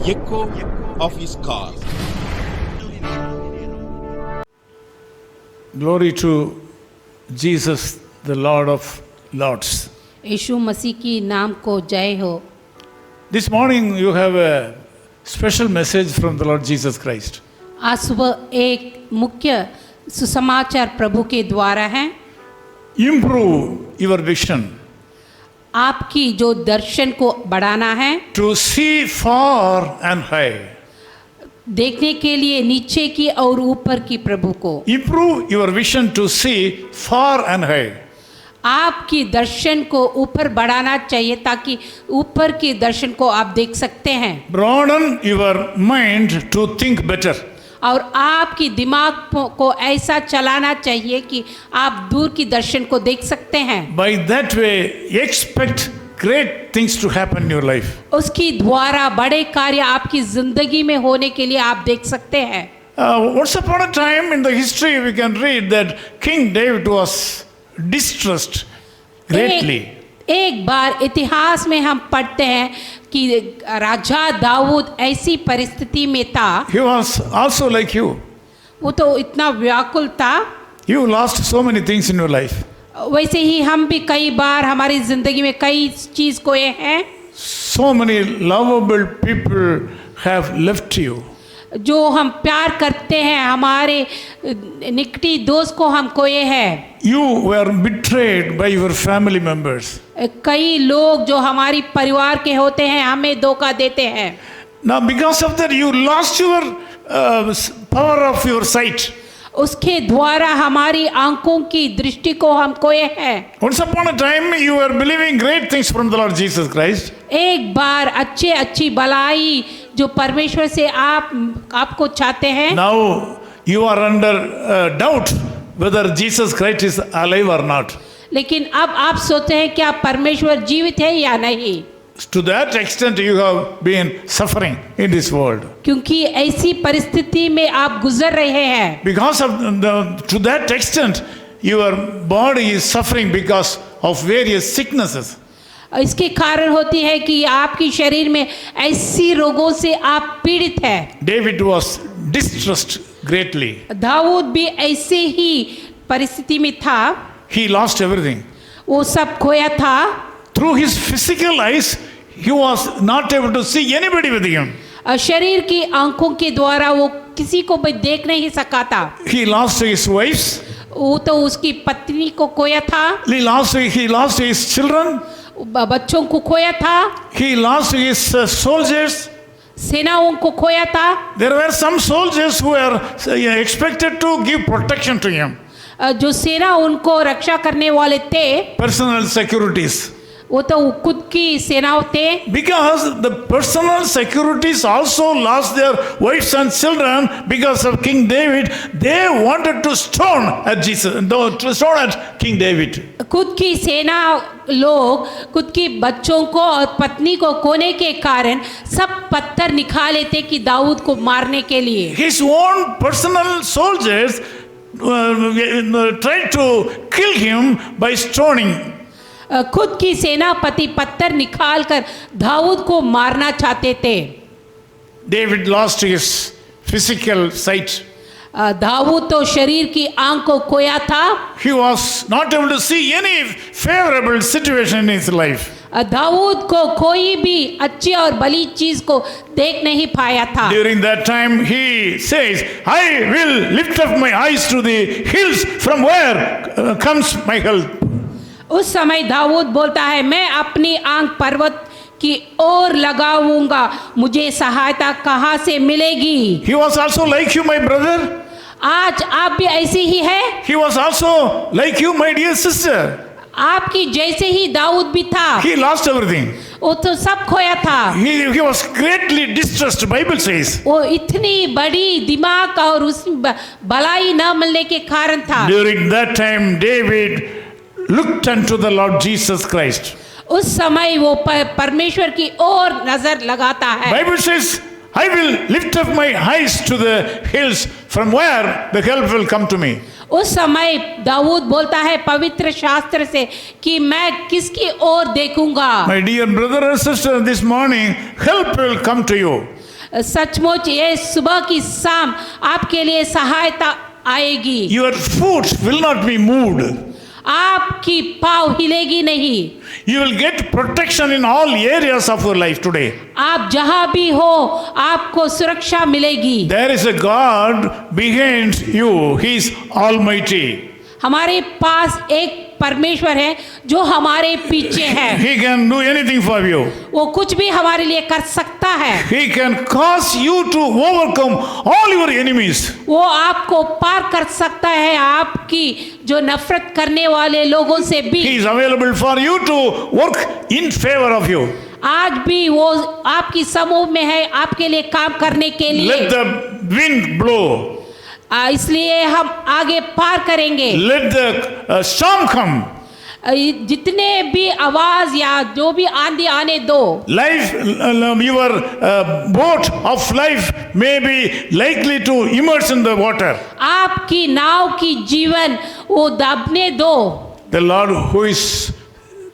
echo of his call. Glory to Jesus, the Lord of Lords. यीशु मसीह की नाम को जय हो। This morning you have a special message from the Lord Jesus Christ. आज सुबह एक मुख्य सुसमाचार प्रभु के द्वारा है। Improve your vision आपकी जो दर्शन को बढ़ाना है, to see far and high. देखने के लिए नीचे की और ऊपर की प्रभु को। Improve your vision to see far and high. आपकी दर्शन को ऊपर बढ़ाना चाहिए ताकि ऊपर की दर्शन को आप देख सकते हैं। Broaden your mind to think better. और आपकी दिमाग को ऐसा चलाना चाहिए कि आप दूर की दर्शन को देख सकते हैं। By that way, expect great things to happen in your life. उसकी द्वारा बड़े कार्य आपकी जिंदगी में होने के लिए आप देख सकते हैं। Once upon a time in the history we can read that King David was distressed greatly. एक बार इतिहास में हम पढ़ते हैं कि राजा दाऊद ऐसी परिस्थिति में था। He was also like you. वो तो इतना व्याकुल था। You lost so many things in your life. वैसे ही हम भी कई बार हमारी जिंदगी में कई चीज खोए हैं। So many lovable people have left you. जो हम प्यार करते हैं, हमारे निकटी दोस्त को हम खोए हैं। You were betrayed by your family members. कई लोग जो हमारी परिवार के होते हैं हमें धोखा देते हैं। Now because of that you lost your power of your sight. उसके द्वारा हमारी आंखों की दृष्टि को हम खोए हैं। Once upon a time you were believing great things from the Lord Jesus Christ. एक बार अच्छी भलाई जो परमेश्वर से आपको चाहते हैं। Now you are under doubt whether Jesus Christ is alive or not. लेकिन अब आप सोचते हैं क्या परमेश्वर जीवित है या नहीं। To that extent you have been suffering in this world. क्योंकि ऐसी परिस्थिति में आप गुजर रहे हैं। Because of to that extent your body is suffering because of various sicknesses. इसके कारण होती है कि आपकी शरीर में ऐसी रोगों से आप पीड़ित हैं। David was distressed greatly. Dawood भी ऐसे ही परिस्थिति में था। He lost everything. वो सब खोया था। Through his physical eyes he was not able to see anybody with him. शरीर की आंखों के द्वारा वो किसी को भी देख नहीं सका था। He lost his wives. वो तो उसकी पत्नी को खोया था। He lost his children. बच्चों को खोया था। He lost his soldiers. सेनाओं को खोया था। There were some soldiers who were expected to give protection to him. जो सेना उनको रक्षा करने वाले थे, Personal securities. वो तो खुद की सेनाओं थे। Because the personal securities also lost their wives and children because of King David, they wanted to stone at Jesus, to stone at King David. खुद की सेना लोग खुद की बच्चों को और पत्नी को खोने के कारण सब पत्थर निकाले थे कि दाऊद को मारने के लिए। His own personal soldiers tried to kill him by stoning. खुद की सेनापति पत्थर निकालकर दाऊद को मारना चाहते थे। David lost his physical sight. Dawood तो शरीर की आंख को खोया था। He was not able to see any favorable situation in his life. Dawood को कोई भी अच्छी और भली चीज को देख नहीं पाया था। During that time he says, I will lift up my eyes to the hills from where comes my help. उस समय दाऊद बोलता है, मैं अपनी आंख पर्वत की ओर लगाऊंगा, मुझे सहायता कहाँ से मिलेगी। He was also like you, my brother. आज आप भी ऐसे ही है। He was also like you, my dear sister. आपकी जैसे ही दाऊद भी था। He lost everything. वो तो सब खोया था। He was greatly distressed, Bible says. वो इतनी बड़ी दिमाग और उस भलाई न मिलने के कारण था। During that time David looked unto the Lord Jesus Christ. उस समय वो परमेश्वर की ओर नजर लगाता है। Bible says, I will lift up my eyes to the hills from where the help will come to me. उस समय दाऊद बोलता है पवित्र शास्त्र से कि मैं किसकी ओर देखूंगा। My dear brother and sister, this morning help will come to you. सचमुच ये सुबह की शाम आपके लिए सहायता आएगी। Your foot will not be moved. आपकी पाँव हिलेगी नहीं। You will get protection in all areas of your life today. आप जहाँ भी हो आपको सुरक्षा मिलेगी। There is a God behind you. He is Almighty. हमारे पास एक परमेश्वर है जो हमारे पीछे है। He can do anything for you. वो कुछ भी हमारे लिए कर सकता है। He can cause you to overcome all your enemies. वो आपको पार कर सकता है आपकी जो नफरत करने वाले लोगों से भी। He is available for you to work in favor of you. आज भी वो आपकी समूह में है आपके लिए काम करने के लिए। Let the wind blow. इसलिए हम आगे पार करेंगे। Let the storm come. जितने भी आवाज या जो भी आंधी आने दो। Life, your boat of life may be likely to immerse in the water. आपकी नाव की जीवन वो दबने दो। The Lord who is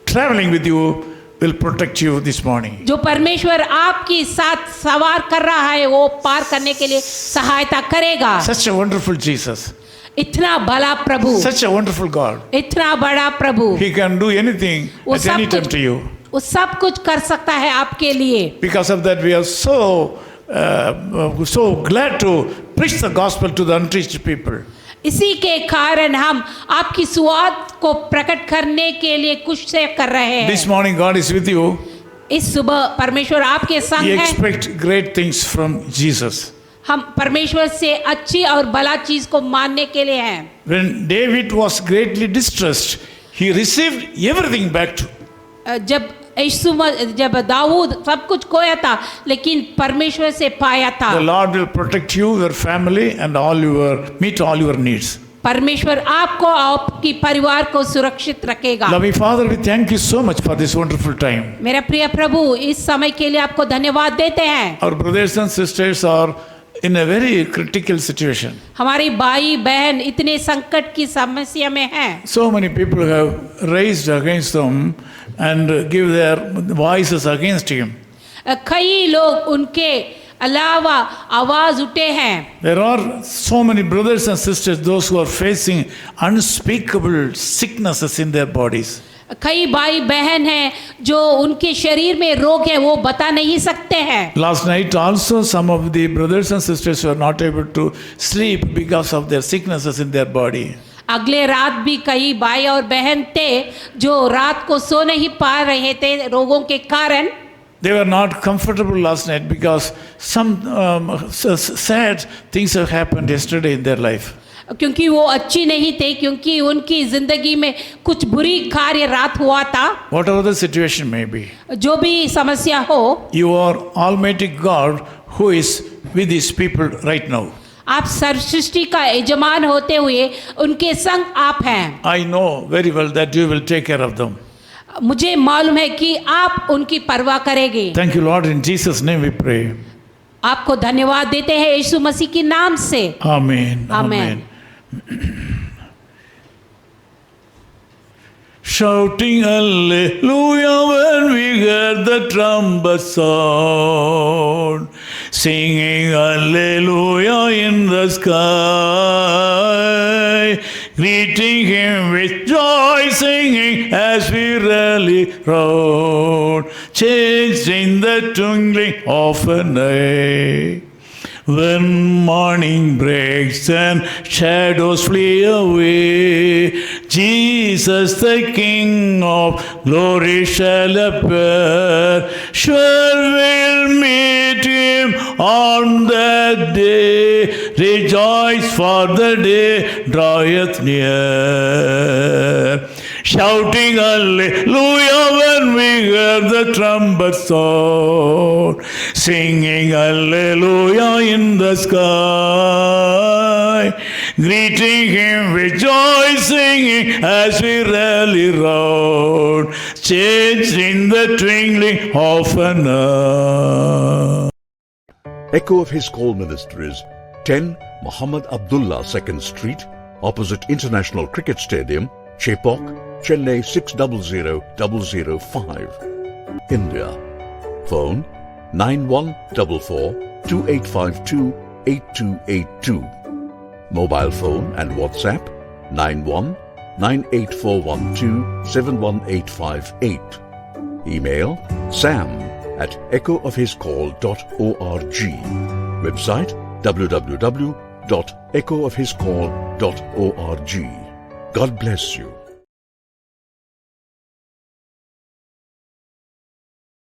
traveling with you will protect you this morning. जो परमेश्वर आपके साथ सवार कर रहा है वो पार करने के लिए सहायता करेगा। Such a wonderful Jesus. इतना भला प्रभु। Such a wonderful God. इतना बड़ा प्रभु। He can do anything वो at any time to you. वो सब कुछ कर सकता है आपके लिए। Because of that, we are so glad to preach the gospel to the unreached people. इसी के कारण हम आपकी सुवाद को प्रकट करने के लिए कुछ से कर रहे हैं। This morning, God is with you. इस सुबह परमेश्वर आपके संग We है। expect great things from Jesus. हम परमेश्वर से अच्छी और भला चीज को मानने के लिए हैं। When David was greatly distressed, he received everything back to. जब दाऊद सब कुछ खोया था लेकिन परमेश्वर से पाया था। The Lord will protect you, your family, and meet all your needs. परमेश्वर आपको आपकी परिवार को सुरक्षित रखेगा। Loving Father, we thank you so much for this wonderful time. मेरा प्रिय प्रभु इस समय के लिए आपको धन्यवाद देते हैं। Our brothers and sisters are in a very critical situation. हमारी भाई बहन इतने संकट की समस्या में हैं। So many people have raised against them and give their voices against him. कई लोग उनके अलावा आवाज उठे हैं। There are so many brothers and sisters, those who are facing unspeakable sicknesses in their bodies. कई भाई बहन हैं जो उनके शरीर में रोग है वो बता नहीं सकते हैं। Last night also some of the brothers and sisters were not able to sleep because of their sicknesses in their body. अगले रात भी कई भाई और बहन थे जो रात को सो नहीं पा रहे थे रोगों के कारण। They were not comfortable last night because some sad things have happened yesterday in their life. क्योंकि वो अच्छी नहीं थे क्योंकि उनकी जिंदगी में कुछ बुरी कार्य रात हुआ था। Whatever the situation may be, जो भी समस्या हो, you are Almighty God who is with His people right now. आप सर्वसृष्टि का यजमान होते हुए उनके संग आप हैं। I know very well that you will take care of them. मुझे मालूम है कि आप उनकी परवाह करेंगे। Thank you, Lord. In Jesus' name we pray. आपको धन्यवाद देते हैं यीशु मसीह के नाम से। Amen. Amen. Shouting hallelujah when we hear the trumpet sound, singing hallelujah in the sky, greeting him with joy, singing as we rally round, changed in the twinkling of an eye. When morning breaks and shadows flee away, Jesus the King of glory shall appear. Sure we'll meet him on that day. Rejoice, for the day draweth near. Shouting hallelujah when we hear the trumpet sound, singing hallelujah in the sky, greeting him with joy, singing as we rally round, changed in the twinkling of an eye. Echo of his call ministries, 10 Muhammad Abdullah 2nd Street, opposite International Cricket Stadium, Chepauk, Chennai 600005, India. Phone 9144 2852 8282. Mobile phone and WhatsApp 91 98412 71858. Email sam@echoofhiscall.org. Website www.echoofhiscall.org. God bless you.